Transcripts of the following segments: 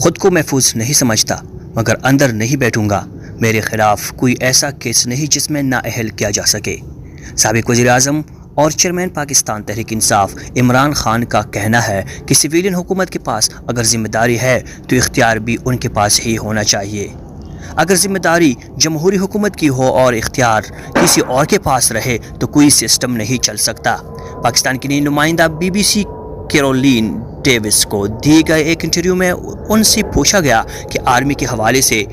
خود کو محفوظ نہیں سمجھتا مگر اندر نہیں بیٹھوں گا۔ میرے خلاف کوئی ایسا کیس نہیں جس میں نااہل کیا جا سکے۔ سابق وزیر اعظم اور چیئرمین پاکستان تحریک انصاف عمران خان کا کہنا ہے کہ سویلین حکومت کے پاس اگر ذمہ داری ہے تو اختیار بھی ان کے پاس ہی ہونا چاہیے۔ اگر ذمہ داری جمہوری حکومت کی ہو اور اختیار کسی اور کے پاس رہے تو کوئی سسٹم نہیں چل سکتا۔ پاکستان کی نئی نمائندہ BBC کیرولین ڈیوس کو دیے گئے ایک انٹرویو میں ان سے پوچھا گیا کہ آرمی کے حوالے سے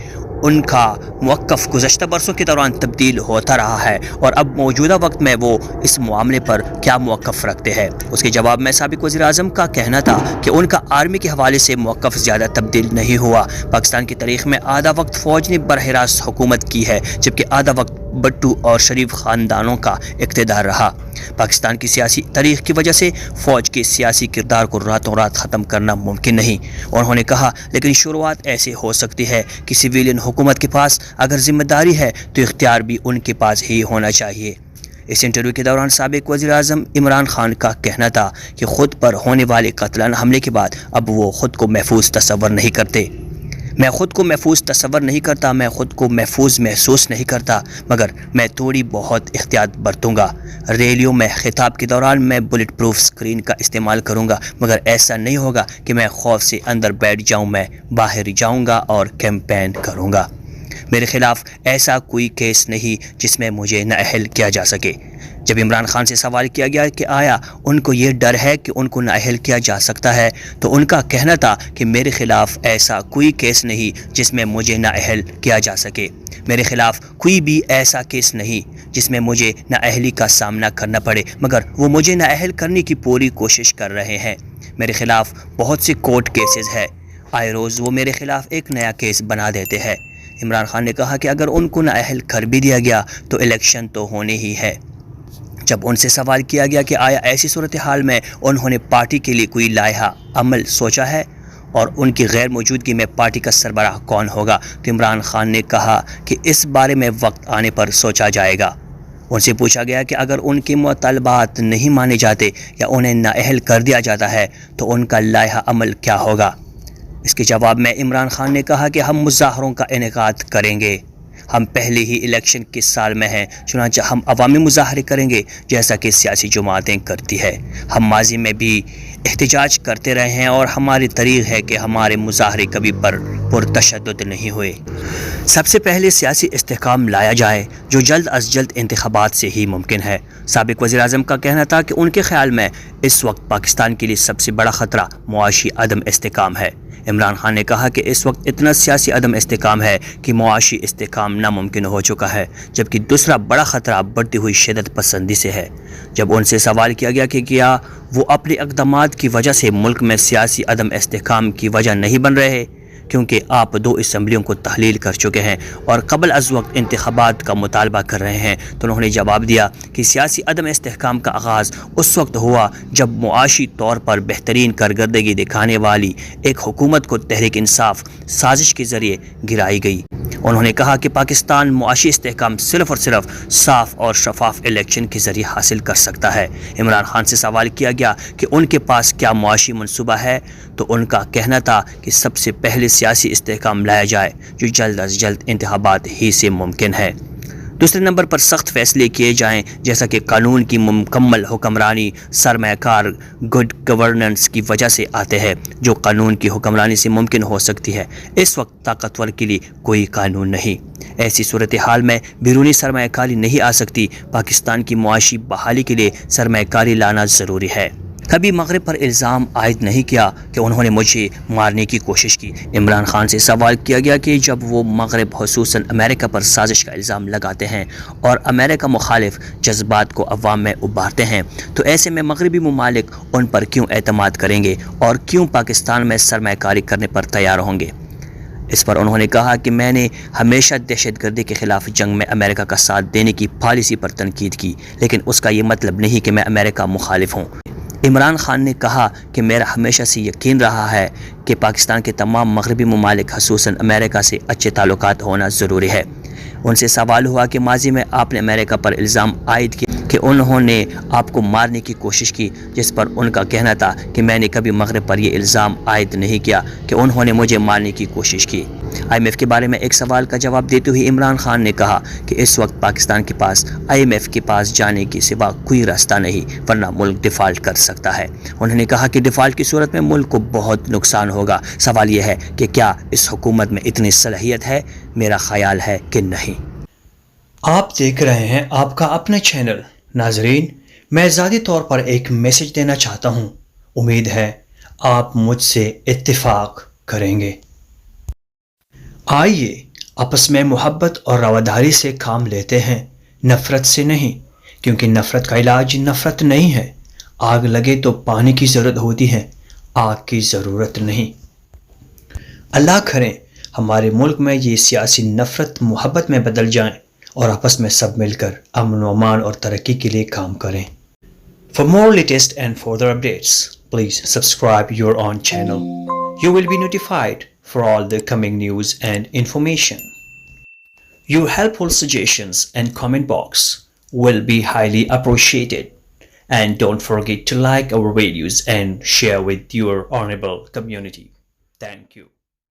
ان کا موقف گزشتہ برسوں کے دوران تبدیل ہوتا رہا ہے اور اب موجودہ وقت میں وہ اس معاملے پر کیا موقف رکھتے ہیں۔ اس کے جواب میں سابق وزیر اعظم کا کہنا تھا کہ ان کا آرمی کے حوالے سے موقف زیادہ تبدیل نہیں ہوا۔ پاکستان کی تاریخ میں آدھا وقت فوج نے براہ راست حکومت کی ہے جبکہ آدھا وقت بٹو اور شریف خاندانوں کا اقتدار رہا۔ پاکستان کی سیاسی تاریخ کی وجہ سے فوج کے سیاسی کردار کو راتوں رات ختم کرنا ممکن نہیں۔ انہوں نے کہا لیکن شروعات ایسے ہو سکتی ہے کہ سویلین حکومت کے پاس اگر ذمہ داری ہے تو اختیار بھی ان کے پاس ہی ہونا چاہیے۔ اس انٹرویو کے دوران سابق وزیر اعظم عمران خان کا کہنا تھا کہ خود پر ہونے والے قاتلانہ حملے کے بعد اب وہ خود کو محفوظ تصور نہیں کرتے۔ میں خود کو محفوظ تصور نہیں کرتا، میں خود کو محفوظ محسوس نہیں کرتا مگر میں تھوڑی بہت احتیاط برتوں گا۔ ریلیوں میں خطاب کے دوران میں بلٹ پروف سکرین کا استعمال کروں گا مگر ایسا نہیں ہوگا کہ میں خوف سے اندر بیٹھ جاؤں، میں باہر جاؤں گا اور کیمپین کروں گا۔ میرے خلاف ایسا کوئی کیس نہیں جس میں مجھے نااہل کیا جا سکے۔ جب عمران خان سے سوال کیا گیا کہ آیا ان کو یہ ڈر ہے کہ ان کو نااہل کیا جا سکتا ہے تو ان کا کہنا تھا کہ میرے خلاف ایسا کوئی کیس نہیں جس میں مجھے نااہل کیا جا سکے۔ میرے خلاف کوئی بھی ایسا کیس نہیں جس میں مجھے نااہلی کا سامنا کرنا پڑے مگر وہ مجھے نااہل کرنے کی پوری کوشش کر رہے ہیں۔ میرے خلاف بہت سے کورٹ کیسز ہیں، آئے روز وہ میرے خلاف ایک نیا کیس بنا دیتے ہیں۔ عمران خان نے کہا کہ اگر ان کو نااہل کر بھی دیا گیا تو الیکشن تو ہونے ہی ہے۔ جب ان سے سوال کیا گیا کہ آیا ایسی صورتحال میں انہوں نے پارٹی کے لیے کوئی لائحہ عمل سوچا ہے اور ان کی غیر موجودگی میں پارٹی کا سربراہ کون ہوگا، تو عمران خان نے کہا کہ اس بارے میں وقت آنے پر سوچا جائے گا۔ ان سے پوچھا گیا کہ اگر ان کے مطالبات نہیں مانے جاتے یا انہیں نااہل کر دیا جاتا ہے تو ان کا لائحہ عمل کیا ہوگا۔ اس کے جواب میں عمران خان نے کہا کہ ہم مظاہروں کا انعقاد کریں گے۔ ہم پہلے ہی الیکشن کے سال میں ہیں، چنانچہ ہم عوامی مظاہرے کریں گے جیسا کہ سیاسی جماعتیں کرتی ہے۔ ہم ماضی میں بھی احتجاج کرتے رہے ہیں اور ہماری تاریخ ہے کہ ہمارے مظاہرے کبھی پرتشدد نہیں ہوئے۔ سب سے پہلے سیاسی استحکام لایا جائے جو جلد از جلد انتخابات سے ہی ممکن ہے۔ سابق وزیر اعظم کا کہنا تھا کہ ان کے خیال میں اس وقت پاکستان کے لیے سب سے بڑا خطرہ معاشی عدم استحکام ہے۔ عمران خان نے کہا کہ اس وقت اتنا سیاسی عدم استحکام ہے کہ معاشی استحکام ناممکن ہو چکا ہے، جبکہ دوسرا بڑا خطرہ بڑھتی ہوئی شدت پسندی سے ہے۔ جب ان سے سوال کیا گیا کہ کیا وہ اپنے اقدامات کی وجہ سے ملک میں سیاسی عدم استحکام کی وجہ نہیں بن رہے، کیونکہ آپ 2 اسمبلیوں کو تحلیل کر چکے ہیں اور قبل از وقت انتخابات کا مطالبہ کر رہے ہیں، تو انہوں نے جواب دیا کہ سیاسی عدم استحکام کا آغاز اس وقت ہوا جب معاشی طور پر بہترین کارکردگی دکھانے والی ایک حکومت کو تحریک انصاف سازش کے ذریعے گرائی گئی۔ انہوں نے کہا کہ پاکستان معاشی استحکام صرف اور صرف صاف اور شفاف الیکشن کے ذریعے حاصل کر سکتا ہے۔ عمران خان سے سوال کیا گیا کہ ان کے پاس کیا معاشی منصوبہ ہے تو ان کا کہنا تھا کہ سب سے پہلے سیاسی استحکام لایا جائے جو جلد از جلد انتخابات ہی سے ممکن ہے۔ دوسرے نمبر پر سخت فیصلے کیے جائیں جیسا کہ قانون کی مکمل حکمرانی سرمایہ کار گڈ گورننس کی وجہ سے آتے ہیں جو قانون کی حکمرانی سے ممکن ہو سکتی ہے۔ اس وقت طاقتور کے لیے کوئی قانون نہیں، ایسی صورتحال میں بیرونی سرمایہ کاری نہیں آ سکتی۔ پاکستان کی معاشی بحالی کے لیے سرمایہ کاری لانا ضروری ہے۔ کبھی مغرب پر الزام عائد نہیں کیا کہ انہوں نے مجھے مارنے کی کوشش کی۔ عمران خان سے سوال کیا گیا کہ جب وہ مغرب خصوصاً امریکہ پر سازش کا الزام لگاتے ہیں اور امریکہ مخالف جذبات کو عوام میں ابھارتے ہیں تو ایسے میں مغربی ممالک ان پر کیوں اعتماد کریں گے اور کیوں پاکستان میں سرمایہ کاری کرنے پر تیار ہوں گے۔ اس پر انہوں نے کہا کہ میں نے ہمیشہ دہشت گردی کے خلاف جنگ میں امریکہ کا ساتھ دینے کی پالیسی پر تنقید کی، لیکن اس کا یہ مطلب نہیں کہ میں امریکہ مخالف ہوں۔ عمران خان نے کہا کہ میرا ہمیشہ سے یقین رہا ہے کہ پاکستان کے تمام مغربی ممالک خصوصاً امریکہ سے اچھے تعلقات ہونا ضروری ہے۔ ان سے سوال ہوا کہ ماضی میں آپ نے امریکہ پر الزام عائد کیا کہ انہوں نے آپ کو مارنے کی کوشش کی، جس پر ان کا کہنا تھا کہ میں نے کبھی مغرب پر یہ الزام عائد نہیں کیا کہ انہوں نے مجھے مارنے کی کوشش کی۔ آئی ایم ایف کے بارے میں ایک سوال کا جواب دیتے ہوئے عمران خان نے کہا کہ اس وقت پاکستان کے پاس آئی ایم ایف کے پاس جانے کے سوا کوئی راستہ نہیں، ورنہ ملک ڈیفالٹ کر سکتا ہے۔ انہوں نے کہا کہ ڈیفالٹ کی صورت میں ملک کو بہت نقصان ہوگا۔ سوال یہ ہے کہ کیا اس حکومت میں اتنی صلاحیت ہے؟ میرا خیال ہے کہ نہیں۔ آپ دیکھ رہے ہیں آپ کا اپنا چینل۔ ناظرین، میں ذاتی طور پر ایک میسج دینا چاہتا ہوں، امید ہے آپ مجھ سے اتفاق کریں گے۔ آئیے آپس میں محبت اور رواداری سے کام لیتے ہیں، نفرت سے نہیں، کیونکہ نفرت کا علاج نفرت نہیں ہے۔ آگ لگے تو پانی کی ضرورت ہوتی ہے، آگ کی ضرورت نہیں۔ اللہ کریں ہمارے ملک میں یہ سیاسی نفرت محبت میں بدل جائیں اور آپس میں سب مل کر امن و امان اور ترقی کے لیے کام کریں۔ For more latest and further updates, please subscribe your own channel. You will be notified for all the coming news and information. Your helpful suggestions and comment box will be highly appreciated. And don't forget to like our videos and share with your honorable community. Thank you.